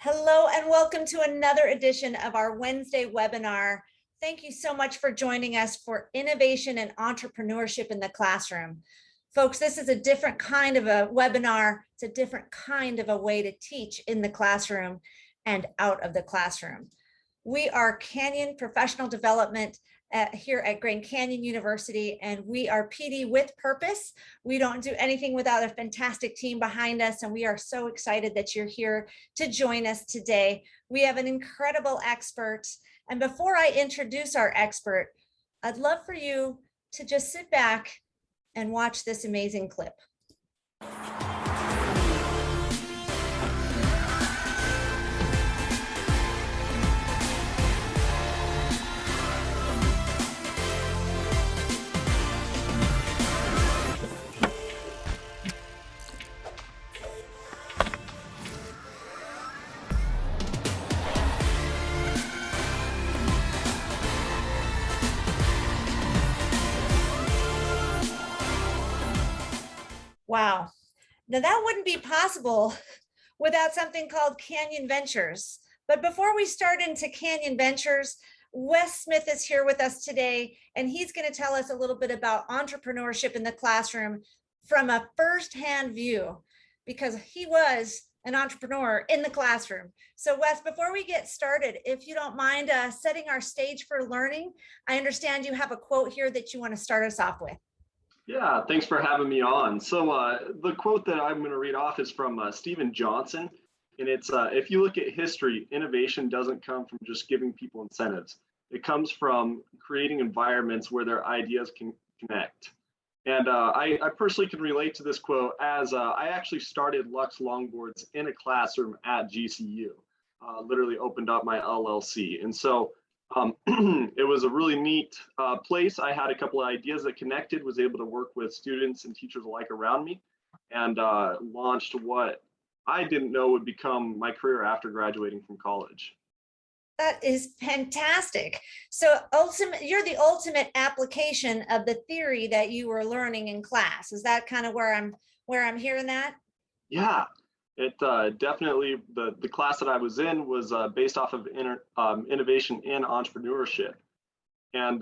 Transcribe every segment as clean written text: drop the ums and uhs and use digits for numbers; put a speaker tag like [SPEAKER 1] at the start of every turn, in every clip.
[SPEAKER 1] Hello and welcome to another edition of our Wednesday webinar. Thank you so much for joining us for innovation and entrepreneurship in the classroom. Folks, this is a different kind of a webinar. It's a different kind of a way to teach in the classroom and out of the classroom. We are Canyon Professional Development here at Grand Canyon University, and we are PD with purpose. We don't do anything without a fantastic team behind us, and we are so excited that you're here to join us today. We have an incredible expert, and before I introduce our expert, I'd love for you to just sit back and watch this amazing clip. Wow. Now that wouldn't be possible without something called Canyon Ventures. But before we start into Canyon Ventures, Wes Smith is here with us today, and he's going to tell us a little bit about entrepreneurship in the classroom from a firsthand view, because he was an entrepreneur in the classroom. So Wes, before we get started, if you don't mind setting our stage for learning, I understand you have a quote here that you want to start us off with.
[SPEAKER 2] Yeah, thanks for having me on. So the quote that I'm going to read off is from Stephen Johnson, and it's, if you look at history, innovation doesn't come from just giving people incentives. It comes from creating environments where their ideas can connect. And I personally can relate to this quote as I actually started Lux Longboards in a classroom at GCU, literally opened up my LLC. And so it was a really neat place. I had a couple of ideas that connected, was able to work with students and teachers alike around me, and launched what I didn't know would become my career after graduating from college.
[SPEAKER 1] That is fantastic. So you're the ultimate application of the theory that you were learning in class. Is that kind of where I'm hearing that?
[SPEAKER 2] Yeah. It definitely, the class that I was in was based off of innovation and entrepreneurship. And,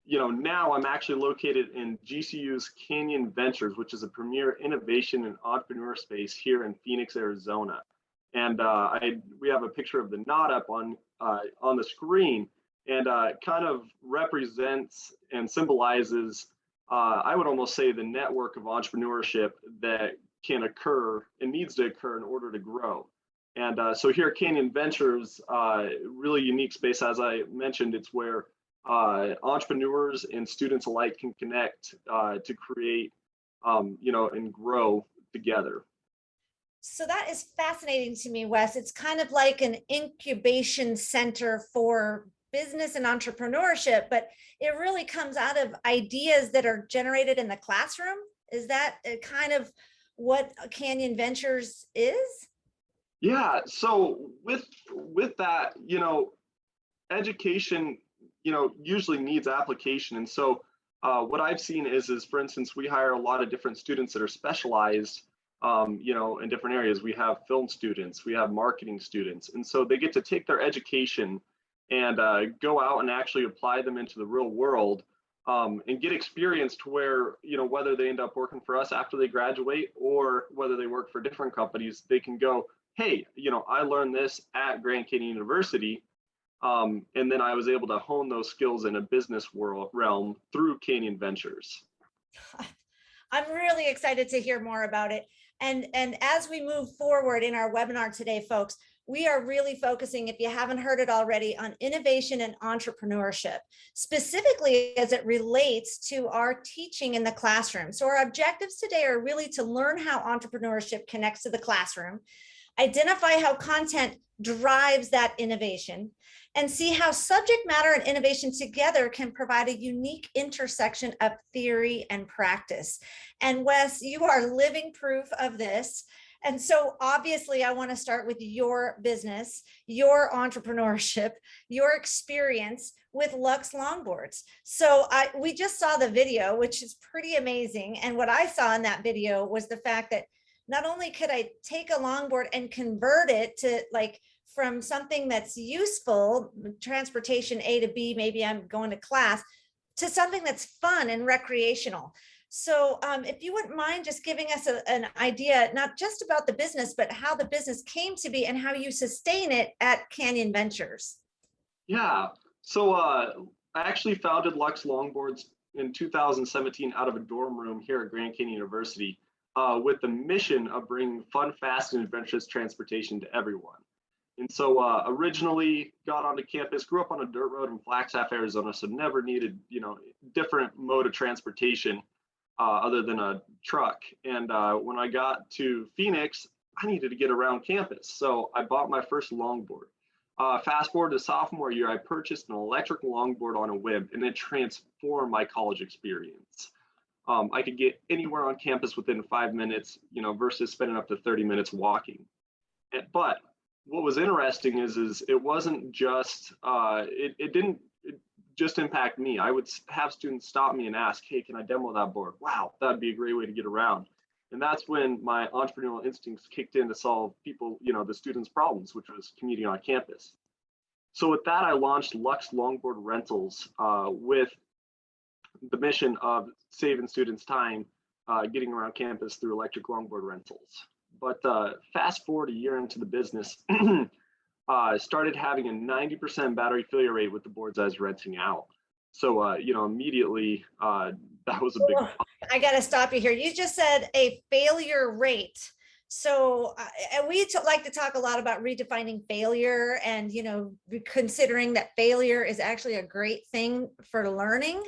[SPEAKER 2] you know, now I'm actually located in GCU's Canyon Ventures, which is a premier innovation and entrepreneur space here in Phoenix, Arizona. And we have a picture of the knot up on the screen, and kind of represents and symbolizes, I would almost say, the network of entrepreneurship that can occur and needs to occur in order to grow. And so here at Canyon Ventures, really unique space, as I mentioned, it's where entrepreneurs and students alike can connect to create, you know, and grow together.
[SPEAKER 1] So that is fascinating to me, Wes. It's kind of like an incubation center for business and entrepreneurship, but it really comes out of ideas that are generated in the classroom. Is that kind of what Canyon Ventures is?
[SPEAKER 2] Yeah, so with that, you know, education, you know, usually needs application. And so what I've seen is for instance, we hire a lot of different students that are specialized, you know, in different areas. We have film students, we have marketing students, and so they get to take their education and go out and actually apply them into the real world. And get experience to where, you know, whether they end up working for us after they graduate or whether they work for different companies, they can go, hey, you know, I learned this at Grand Canyon University, and then I was able to hone those skills in a business realm through Canyon Ventures.
[SPEAKER 1] I'm really excited to hear more about it. And as we move forward in our webinar today, folks, we are really focusing, if you haven't heard it already, on innovation and entrepreneurship, specifically as it relates to our teaching in the classroom. So our objectives today are really to learn how entrepreneurship connects to the classroom, identify how content drives that innovation, and see how subject matter and innovation together can provide a unique intersection of theory and practice. And Wes, you are living proof of this. And so obviously I want to start with your business, your entrepreneurship, your experience with Lux Longboards. So we just saw the video, which is pretty amazing. And what I saw in that video was the fact that not only could I take a longboard and convert it to like from something that's useful, transportation A to B, maybe I'm going to class, to something that's fun and recreational. So if you wouldn't mind just giving us an idea, not just about the business, but how the business came to be and how you sustain it at Canyon Ventures.
[SPEAKER 2] Yeah. So I actually founded Lux Longboards in 2017 out of a dorm room here at Grand Canyon University with the mission of bringing fun, fast, and adventurous transportation to everyone. And so originally got onto campus, grew up on a dirt road in Flagstaff, Arizona, so never needed, different mode of transportation other than a truck. And when I got to Phoenix, I needed to get around campus. So I bought my first longboard. Fast forward to sophomore year, I purchased an electric longboard on a whim, and it transformed my college experience. I could get anywhere on campus within 5 minutes, versus spending up to 30 minutes walking. But what was interesting is it wasn't just, it didn't just impact me. I would have students stop me and ask, hey, can I demo that board? Wow, that'd be a great way to get around. And that's when my entrepreneurial instincts kicked in to solve people, the students' problems, which was commuting on campus. So with that, I launched Lux Longboard Rentals with the mission of saving students time getting around campus through electric longboard rentals. But fast forward a year into the business, started having a 90% battery failure rate with the boards I was renting out. So, immediately that was a big.
[SPEAKER 1] I got to stop you here. You just said a failure rate. So we like to talk a lot about redefining failure and, considering that failure is actually a great thing for learning.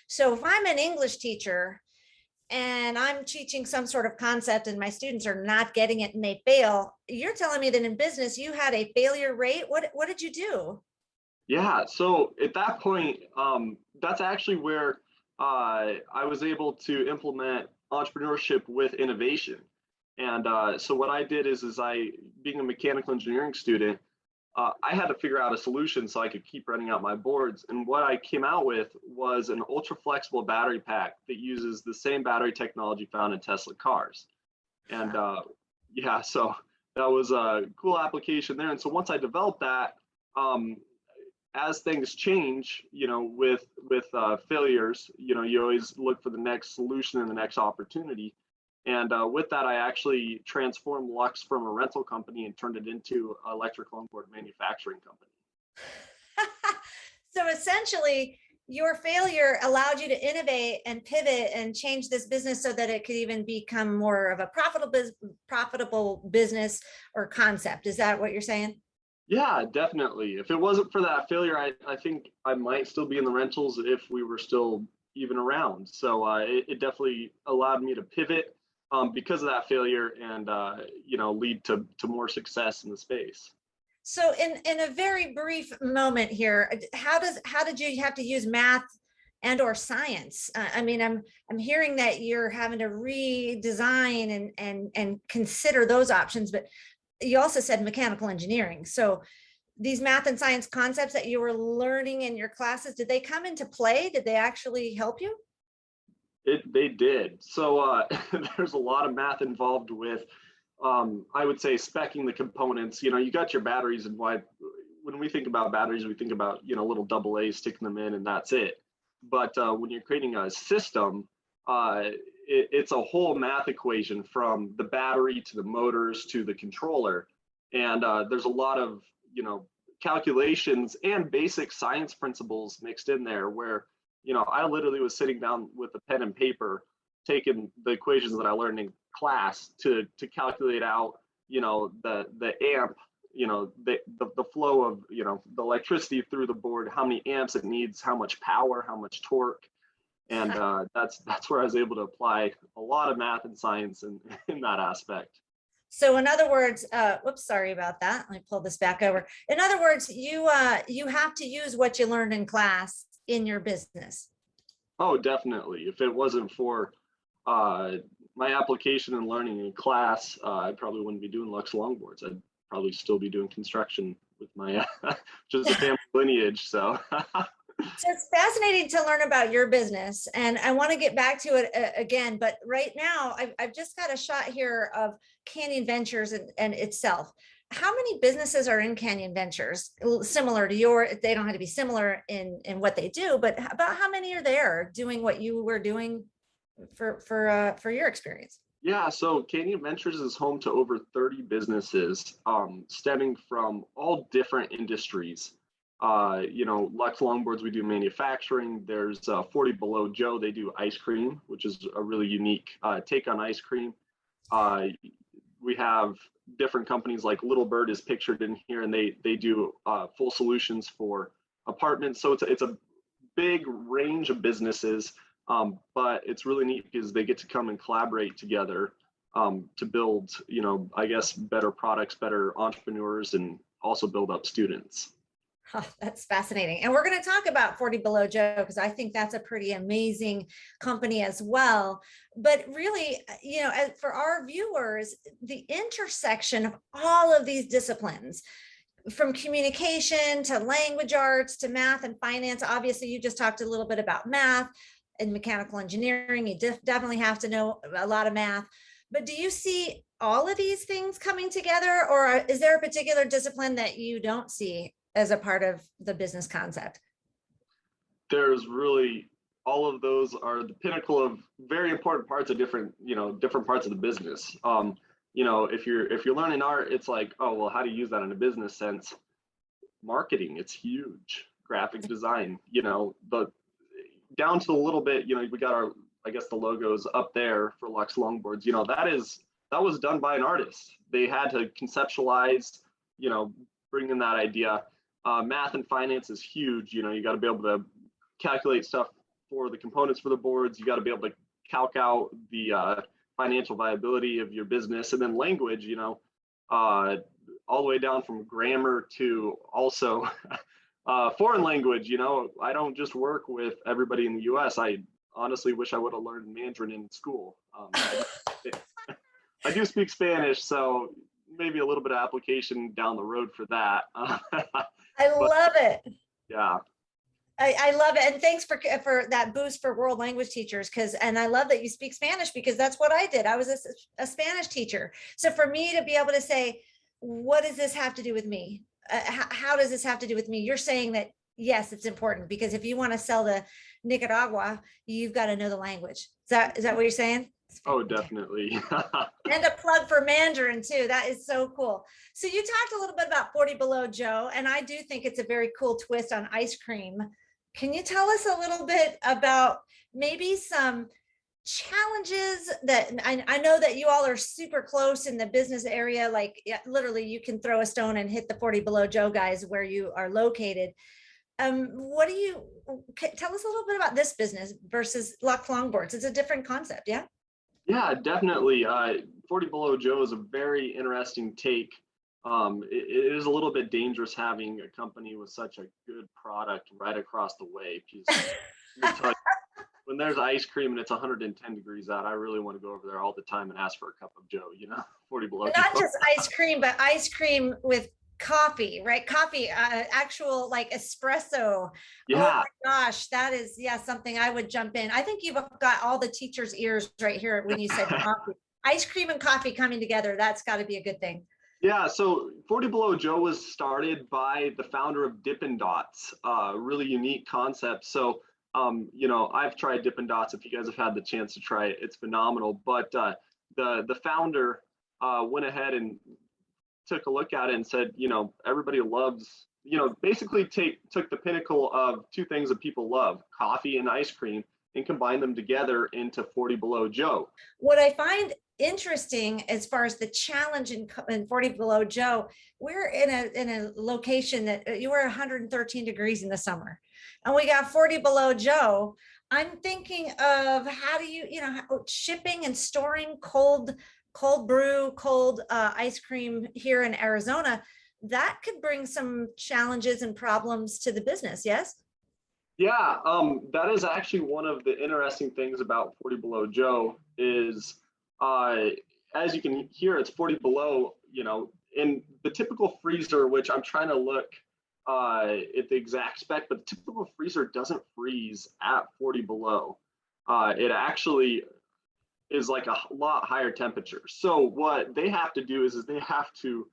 [SPEAKER 1] So if I'm an English teacher and I'm teaching some sort of concept and my students are not getting it and they fail, you're telling me that in business you had a failure rate. What did you do?
[SPEAKER 2] Yeah, so at that point, that's actually where I was able to implement entrepreneurship with innovation. And so what I did is being a mechanical engineering student, I had to figure out a solution so I could keep running out my boards. And what I came out with was an ultra flexible battery pack that uses the same battery technology found in Tesla cars. And yeah, so that was a cool application there. And so once I developed that, as things change, with failures, you always look for the next solution and the next opportunity. And with that, I actually transformed Lux from a rental company and turned it into an electric longboard manufacturing company.
[SPEAKER 1] So essentially, your failure allowed you to innovate and pivot and change this business so that it could even become more of a profitable business or concept. Is that what you're saying?
[SPEAKER 2] Yeah, definitely. If it wasn't for that failure, I think I might still be in the rentals if we were still even around. So it definitely allowed me to pivot because of that failure and lead to more success in the space.
[SPEAKER 1] So in a very brief moment here, how did you have to use math and or science? I mean, I'm hearing that you're having to redesign and consider those options, but you also said mechanical engineering. So these math and science concepts that you were learning in your classes, did they come into play? Did they actually help you?
[SPEAKER 2] They did. So there's a lot of math involved with, I would say, speccing the components. You got your batteries, and when we think about batteries, we think about little AA, sticking them in, and that's it. But when you're creating a system, it's a whole math equation from the battery to the motors to the controller, and there's a lot of calculations and basic science principles mixed in there where I literally was sitting down with a pen and paper, taking the equations that I learned in class to calculate out, the amp, the flow of, the electricity through the board, how many amps it needs, how much power, how much torque. And that's where I was able to apply a lot of math and science in that aspect.
[SPEAKER 1] So in other words, whoops, sorry about that. Let me pull this back over. In other words, you have to use what you learned in class in your business.
[SPEAKER 2] Oh, definitely. If it wasn't for my application and learning in class, I probably wouldn't be doing Lux Longboards. I'd probably still be doing construction with my just a family lineage. So
[SPEAKER 1] So it's fascinating to learn about your business, and I want to get back to it again. But right now, I've just got a shot here of Canyon Ventures and itself. How many businesses are in Canyon Ventures? Similar to your, they don't have to be similar in what they do, but about how many are there doing what you were doing for your experience?
[SPEAKER 2] Yeah, so Canyon Ventures is home to over 30 businesses, stemming from all different industries. Lux Longboards, we do manufacturing. There's 40 Below Joe, they do ice cream, which is a really unique take on ice cream. We have different companies like Little Bird is pictured in here, and they do full solutions for apartments. So it's a big range of businesses, but it's really neat because they get to come and collaborate together to build, I guess, better products, better entrepreneurs, and also build up students.
[SPEAKER 1] Oh, that's fascinating. And we're going to talk about 40 Below Joe, because I think that's a pretty amazing company as well. But really, for our viewers, the intersection of all of these disciplines, from communication to language arts to math and finance. Obviously, you just talked a little bit about math and mechanical engineering. You definitely have to know a lot of math. But do you see all of these things coming together, or is there a particular discipline that you don't see as a part of the business concept?
[SPEAKER 2] There's really, all of those are the pinnacle of very important parts of different parts of the business. If you're learning art, it's like, oh, well, how do you use that in a business sense? Marketing, it's huge. Graphic design, but down to a little bit, we got our, I guess, the logos up there for Lux Longboards. That was done by an artist. They had to conceptualize, bring in that idea. Math and finance is huge. You got to be able to calculate stuff for the components for the boards. You got to be able to calc out the financial viability of your business. And then language, all the way down from grammar to also foreign language. I don't just work with everybody in the US. I honestly wish I would have learned Mandarin in school. I do speak Spanish, so maybe a little bit of application down the road for that.
[SPEAKER 1] I love it.
[SPEAKER 2] Yeah.
[SPEAKER 1] I love it. And thanks for that boost for world language teachers. And I love that you speak Spanish, because that's what I did. I was a Spanish teacher. So for me to be able to say, what does this have to do with me? How does this have to do with me? You're saying that, yes, it's important, because if you want to sell to Nicaragua, you've got to know the language. Is that what you're saying?
[SPEAKER 2] Oh, definitely.
[SPEAKER 1] And a plug for Mandarin too. That is so cool. So you talked a little bit about 40 Below Joe, and I do think it's a very cool twist on ice cream. Can you tell us a little bit about maybe some challenges that I know that you all are super close in the business area, like literally you can throw a stone and hit the 40 Below Joe guys where you are located. What do you tell us a little bit about this business versus Lux Longboards? It's a different concept, yeah?
[SPEAKER 2] Yeah, definitely. 40 Below Joe is a very interesting take. It is a little bit dangerous having a company with such a good product right across the way. Because when there's ice cream and it's 110 degrees out, I really want to go over there all the time and ask for a cup of Joe, 40 Below Joe.
[SPEAKER 1] Not just ice cream, but ice cream with coffee, right? Coffee, actual like espresso.
[SPEAKER 2] Yeah.
[SPEAKER 1] Oh my gosh, that is, something I would jump in. I think you've got all the teachers' ears right here when you said coffee. Ice cream and coffee coming together, that's got to be a good thing.
[SPEAKER 2] Yeah, so 40 Below Joe was started by the founder of Dippin' Dots, really unique concept. So, I've tried Dippin' Dots. If you guys have had the chance to try it, it's phenomenal. But the founder went ahead and took a look at it and said, everybody loves, basically took the pinnacle of two things that people love, coffee and ice cream, and combined them together into 40 Below Joe.
[SPEAKER 1] What I find interesting as far as the challenge in 40 Below Joe, we're in a location that you were 113 degrees in the summer, and we got 40 Below Joe. I'm thinking of how do you, shipping and storing cold brew, cold ice cream here in Arizona. That could bring some challenges and problems to the business. Yes.
[SPEAKER 2] Yeah, that is actually one of the interesting things about 40 Below Joe is, as you can hear, it's 40 below, in the typical freezer, which I'm trying to look at the exact spec, but the typical freezer doesn't freeze at 40 below. It actually is like a lot higher temperature. So what they have to do is they have to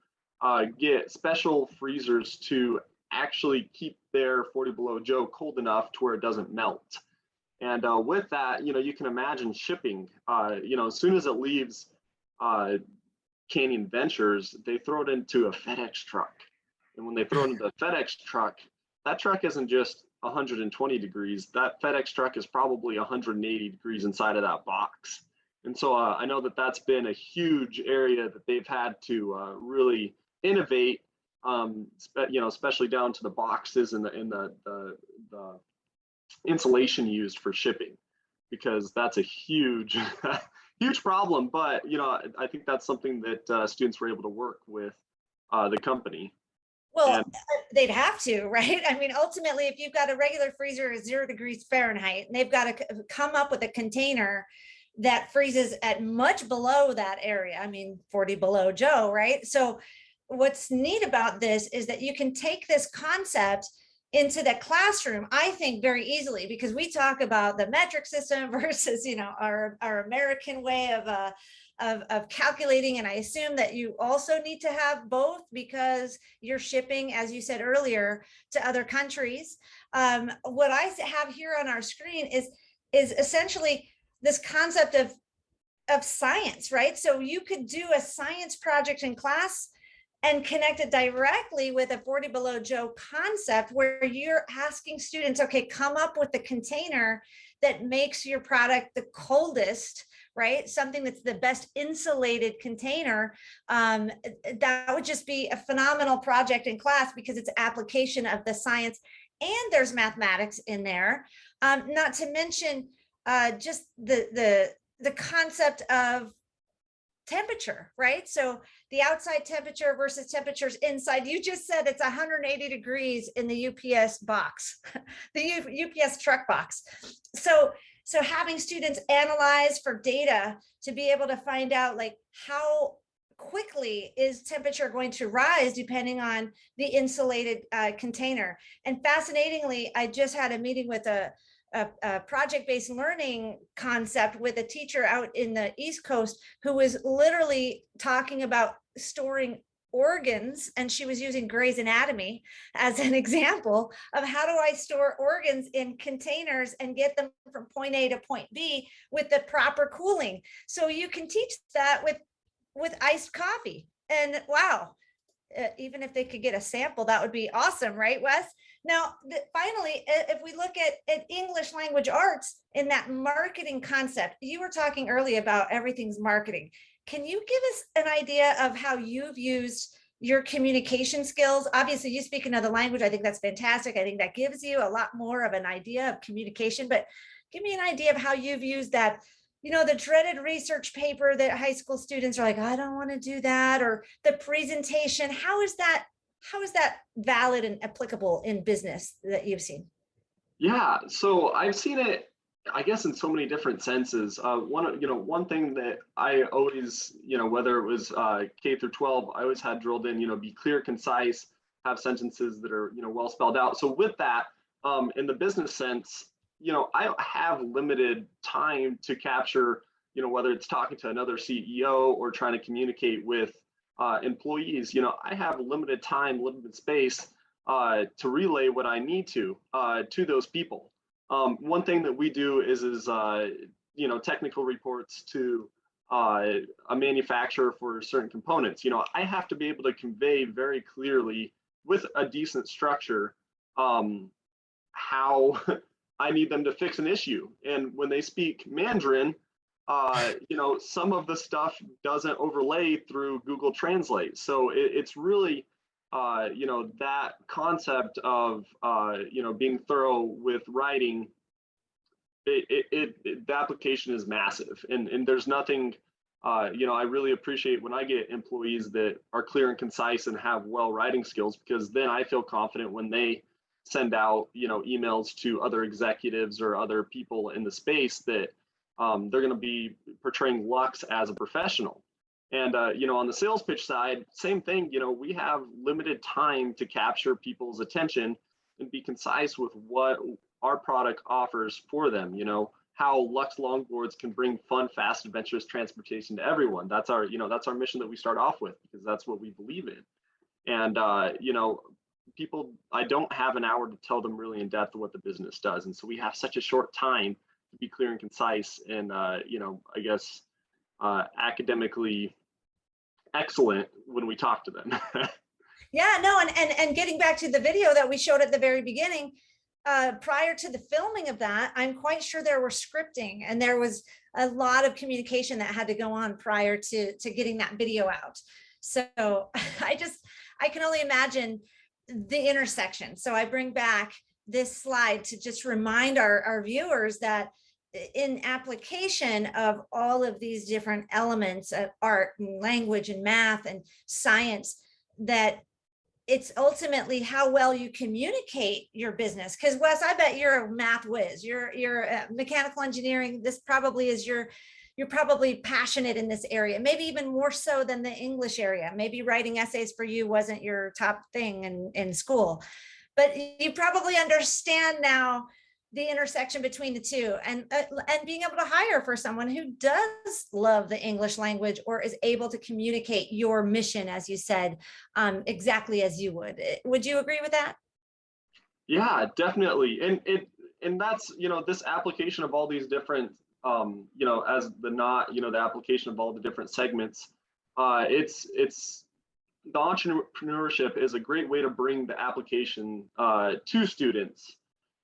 [SPEAKER 2] get special freezers to actually keep their 40 below Joe cold enough to where it doesn't melt. And with that, you can imagine shipping. As soon as it leaves Canyon Ventures, they throw it into a FedEx truck. And when they throw it into a FedEx truck, that truck isn't just 120 degrees. That FedEx truck is probably 180 degrees inside of that box. And so I know that that's been a huge area that they've had to really innovate, especially down to the boxes and the insulation used for shipping, because that's a huge, huge problem. But, I think that's something that students were able to work with the company.
[SPEAKER 1] Well, they'd have to, right? I mean, ultimately, if you've got a regular freezer at 0 degrees Fahrenheit, and they've got to come up with a container that freezes at much below that area, I mean, 40 below Joe, right? So what's neat about this is that you can take this concept into the classroom, I think, very easily, because we talk about the metric system versus, our American way of calculating. And I assume that you also need to have both, because you're shipping, as you said earlier, to other countries. What I have here on our screen is essentially this concept of science, right? So you could do a science project in class and connect it directly with a 40 below Joe concept, where you're asking students, okay, come up with the container that makes your product the coldest, right? Something that's the best insulated container. That would just be a phenomenal project in class, because it's application of the science, and there's mathematics in there. Not to mention just the concept of temperature, right? So the outside temperature versus temperatures inside. You just said it's 180 degrees in the UPS box, the UPS truck box. So having students analyze for data to be able to find out, like, how quickly is temperature going to rise depending on the insulated container. And fascinatingly, I just had a meeting with a project-based learning concept with a teacher out in the East Coast who was literally talking about storing organs, and she was using Grey's Anatomy as an example of how do I store organs in containers and get them from point A to point B with the proper cooling. So you can teach that with iced coffee. And wow, even if they could get a sample, that would be awesome, right, Wes? Now, finally, if we look at English language arts in that marketing concept, you were talking earlier about everything's marketing. Can you give us an idea of how you've used your communication skills? Obviously, you speak another language. I think that's fantastic. I think that gives you a lot more of an idea of communication, but give me an idea of how you've used that. The dreaded research paper that high school students are like, I don't want to do that, or the presentation. How is that valid and applicable in business that you've seen?
[SPEAKER 2] Yeah, so I've seen it, I guess, in so many different senses. One thing that I always, whether it was K through 12, I always had drilled in, be clear, concise, have sentences that are, well spelled out. So with that, in the business sense, I have limited time to capture, whether it's talking to another CEO or trying to communicate with employees. I have limited time, limited space to relay what I need to those people. One thing that we do is technical reports to a manufacturer for certain components. I have to be able to convey very clearly with a decent structure how I need them to fix an issue. And when they speak Mandarin, some of the stuff doesn't overlay through Google Translate. So it's really, that concept of, being thorough with writing, the application is massive. And there's nothing, I really appreciate when I get employees that are clear and concise and have well writing skills, because then I feel confident when they send out, emails to other executives or other people in the space that they're going to be portraying Lux as a professional. And, on the sales pitch side, same thing, we have limited time to capture people's attention and be concise with what our product offers for them, how Lux Longboards can bring fun, fast, adventurous transportation to everyone. That's our mission that we start off with, because that's what we believe in. And, people, I don't have an hour to tell them really in depth what the business does. And so we have such a short time to be clear and concise and, I guess, academically excellent when we talk to them.
[SPEAKER 1] Yeah, no, and getting back to the video that we showed at the very beginning, prior to the filming of that, I'm quite sure there were scripting and there was a lot of communication that had to go on prior to getting that video out. So I can only imagine the intersection. So I bring back this slide to just remind our viewers that in application of all of these different elements of art and language and math and science, that it's ultimately how well you communicate your business. Because Wes, I bet you're a math whiz. You're mechanical engineering. This probably is you're probably passionate in this area, maybe even more so than the English area. Maybe writing essays for you wasn't your top thing in school, but you probably understand now the intersection between the two, and being able to hire for someone who does love the English language or is able to communicate your mission, as you said, exactly as you would. Would you agree with that?
[SPEAKER 2] Yeah, definitely. And that's, this application of all these different, as the application of all the different segments, it's the entrepreneurship is a great way to bring the application to students,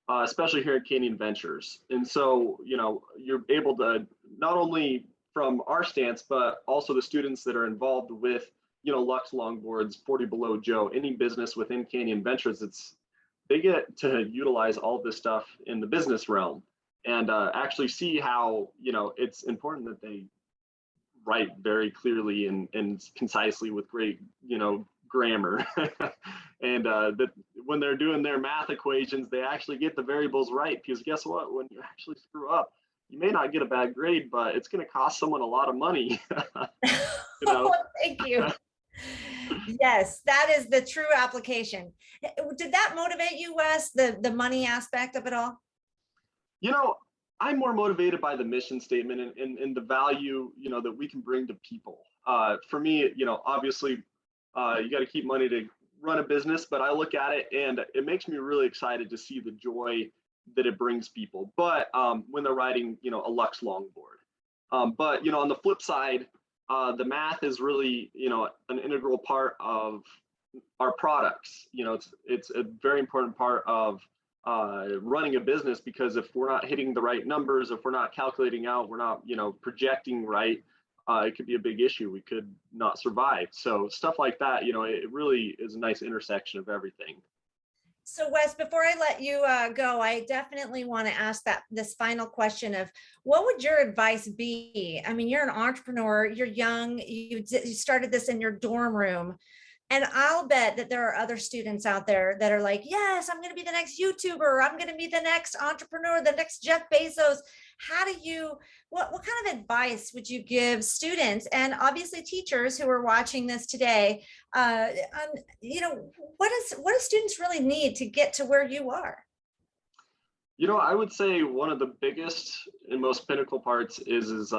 [SPEAKER 2] especially here at Canyon Ventures. And so, you're able to not only from our stance, but also the students that are involved with, Lux Longboards, 40 Below Joe, any business within Canyon Ventures, they get to utilize all this stuff in the business realm and actually see how, it's important that they write very clearly and concisely with great, grammar. And that when they're doing their math equations, they actually get the variables right, because guess what? When you actually screw up, you may not get a bad grade, but it's going to cost someone a lot of money.
[SPEAKER 1] Thank you. Yes, that is the true application. Did that motivate you, Wes, the money aspect of it all?
[SPEAKER 2] I'm more motivated by the mission statement and the value, that we can bring to people. For me, obviously, you got to keep money to run a business, but I look at it and it makes me really excited to see the joy that it brings people. But when they're riding, a Lux Longboard. But on the flip side, the math is really, an integral part of our products. It's a very important part of running a business, because if we're not hitting the right numbers, if we're not calculating out, we're not, projecting right, it could be a big issue. We could not survive. So stuff like that, it really is a nice intersection of everything.
[SPEAKER 1] So Wes, before I let you go, I definitely want to ask this final question of what would your advice be? I mean, you're an entrepreneur, you're young, you started this in your dorm room. And I'll bet that there are other students out there that are like, yes, I'm going to be the next YouTuber. I'm going to be the next entrepreneur, the next Jeff Bezos. What kind of advice would you give students and obviously teachers who are watching this today? What do students really need to get to where you are?
[SPEAKER 2] I would say one of the biggest and most pinnacle parts is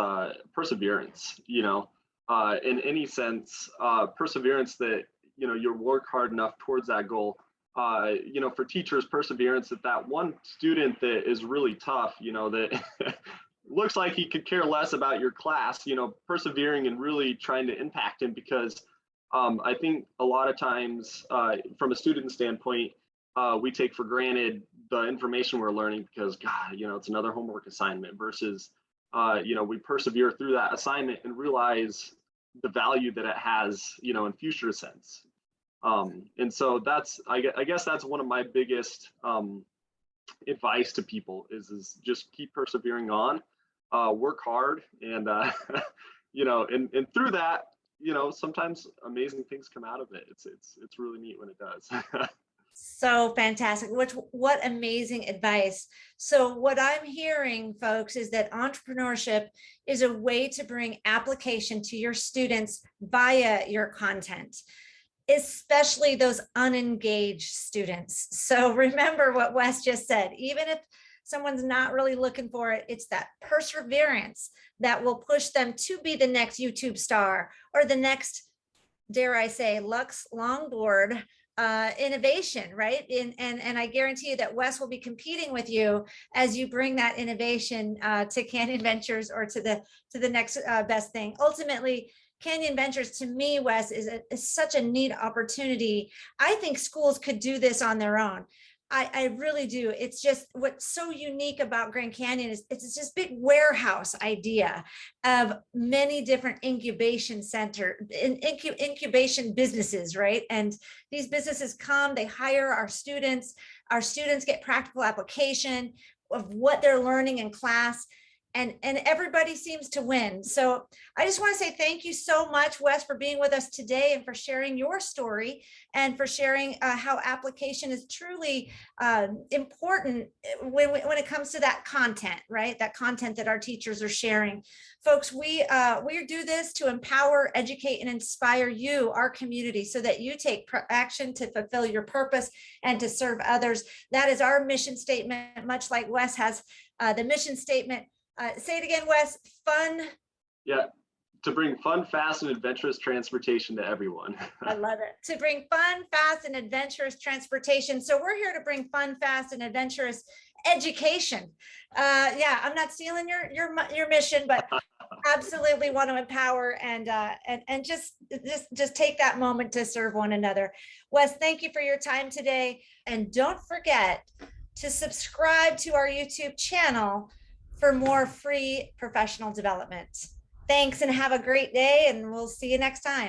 [SPEAKER 2] perseverance, in any sense, perseverance that, you work hard enough towards that goal. For teachers, perseverance that one student that is really tough, that looks like he could care less about your class, persevering and really trying to impact him, because I think a lot of times from a student standpoint, we take for granted the information we're learning because, God, it's another homework assignment versus, we persevere through that assignment and realize the value that it has, in future sense. And so I guess that's one of my biggest advice to people is just keep persevering on, work hard, and and through that, sometimes amazing things come out of it. It's really neat when it does.
[SPEAKER 1] So fantastic. What amazing advice. So what I'm hearing, folks, is that entrepreneurship is a way to bring application to your students via your content, especially those unengaged students. So remember what Wes just said, even if someone's not really looking for it, it's that perseverance that will push them to be the next YouTube star or the next, dare I say, Lux Longboard innovation, right? And I guarantee you that Wes will be competing with you as you bring that innovation to Canyon Ventures or to the next best thing. Ultimately, Canyon Ventures, to me, Wes, is such a neat opportunity. I think schools could do this on their own. I really do. It's just what's so unique about Grand Canyon is it's just big warehouse idea of many different incubation incubation businesses, right? And these businesses come, they hire our students get practical application of what they're learning in class. And everybody seems to win. So I just want to say thank you so much, Wes, for being with us today and for sharing your story and for sharing how application is truly important when it comes to that content, right? That content that our teachers are sharing. Folks, we do this to empower, educate, and inspire you, our community, so that you take action to fulfill your purpose and to serve others. That is our mission statement, much like Wes has the mission statement. Say it again, Wes. Fun.
[SPEAKER 2] Yeah, to bring fun, fast, and adventurous transportation to everyone.
[SPEAKER 1] I love it. To bring fun, fast, and adventurous transportation. So we're here to bring fun, fast, and adventurous education. Yeah, I'm not stealing your mission, but absolutely want to empower and just take that moment to serve one another. Wes, thank you for your time today, and don't forget to subscribe to our YouTube channel for more free professional development. Thanks and have a great day, and we'll see you next time.